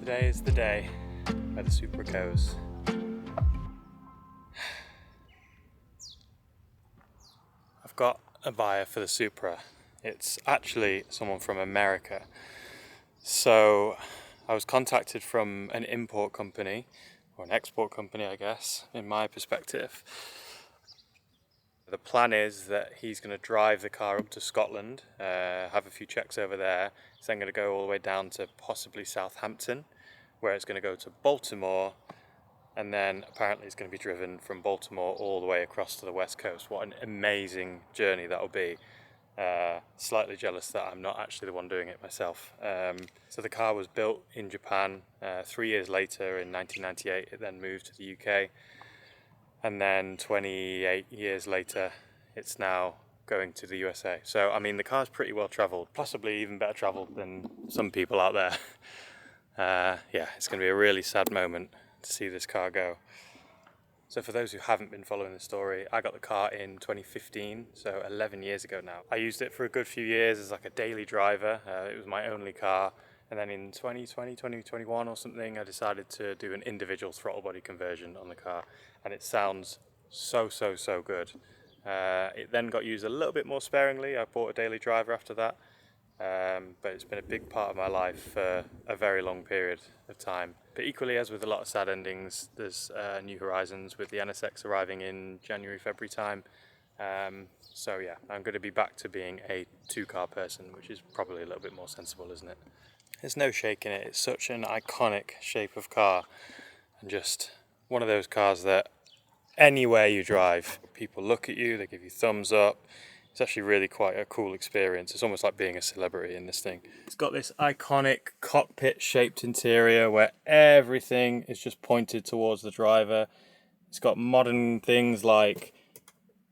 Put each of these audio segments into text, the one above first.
Today is the day where the Supra goes. I've got a buyer for the Supra. It's actually someone from America. So I was contacted from an import company, or an export company I guess, in my perspective. The plan is that he's going to drive the car up to Scotland, have a few checks over there. It's then going to go all the way down to possibly Southampton, where it's going to go to Baltimore, and then apparently it's going to be driven from Baltimore all the way across to the west coast. What an amazing journey that'll be. Slightly jealous that I'm not actually the one doing it myself. So the car was built in Japan. 3 years later, in 1998, it then moved to the UK. And then 28 years later, it's now going to the USA. So, I mean, the car's pretty well travelled, possibly even better travelled than some people out there. Yeah, it's going to be a really sad moment to see this car go. So for those who haven't been following the story, I got the car in 2015, so 11 years ago now. I used it for a good few years as like a daily driver. It was my only car. And then in 2020, 2021 or something, I decided to do an individual throttle body conversion on the car. And it sounds so good. It then got used a little bit more sparingly. I bought a daily driver after that. But it's been a big part of my life for a very long period of time. But equally, as with a lot of sad endings, there's new horizons with the NSX arriving in January, February time. So yeah, I'm going to be back to being a two-car person, which is probably a little bit more sensible, isn't it? There's no shaking it. It's such an iconic shape of car, and just one of those cars that anywhere you drive, people look at you, they give you thumbs up. It's actually really quite a cool experience. It's almost like being a celebrity in this thing. It's got this iconic cockpit-shaped interior where everything is just pointed towards the driver. It's got modern things like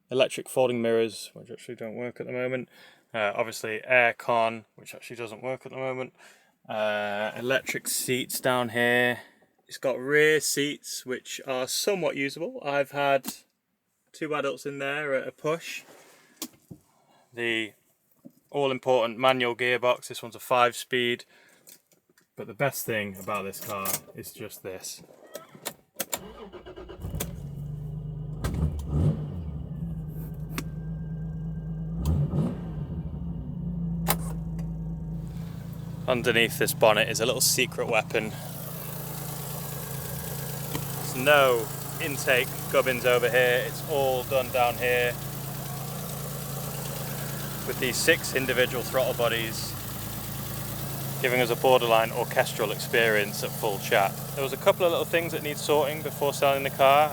electric folding mirrors, which actually don't work at the moment. Obviously air con, which actually doesn't work at the moment. Electric seats down here. It's got rear seats, which are somewhat usable. I've had 2 adults in there at a push. The all-important manual gearbox, this one's a 5-speed, but the best thing about this car is just this. Underneath this bonnet is a little secret weapon. There's no intake gubbins over here, it's all done down here, with these 6 individual throttle bodies, giving us a borderline orchestral experience at full chat. There was a couple of little things that need sorting before selling the car,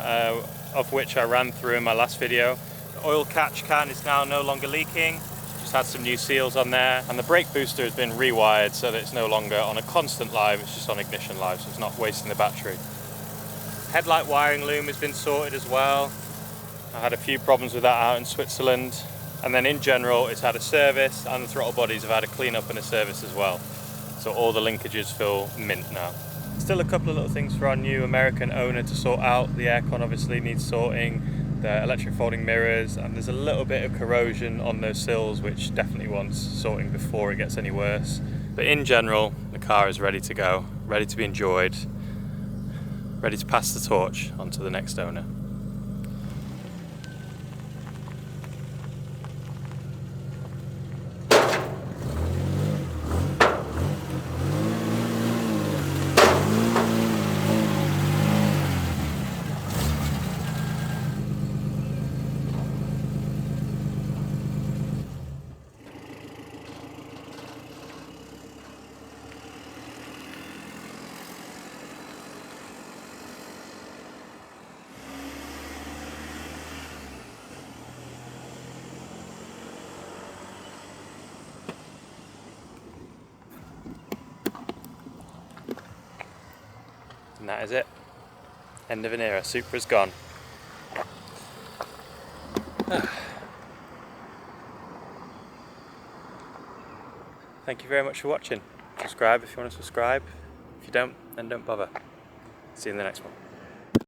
of which I ran through in my last video. The oil catch can is now no longer leaking, just had some new seals on there, and the brake booster has been rewired so that it's no longer on a constant live, it's just on ignition live, so it's not wasting the battery. Headlight wiring loom has been sorted as well. I had a few problems with that out in Switzerland. And then in general, it's had a service, and the throttle bodies have had a clean up and a service as well. So all the linkages feel mint now. Still a couple of little things for our new American owner to sort out. The aircon obviously needs sorting, the electric folding mirrors, and there's a little bit of corrosion on those sills, which definitely wants sorting before it gets any worse. But in general, the car is ready to go, ready to be enjoyed, ready to pass the torch on to the next owner. And that is it. End of an era. Supra's gone. Thank you very much for watching. Subscribe if you want to subscribe. If you don't, then don't bother. See you in the next one.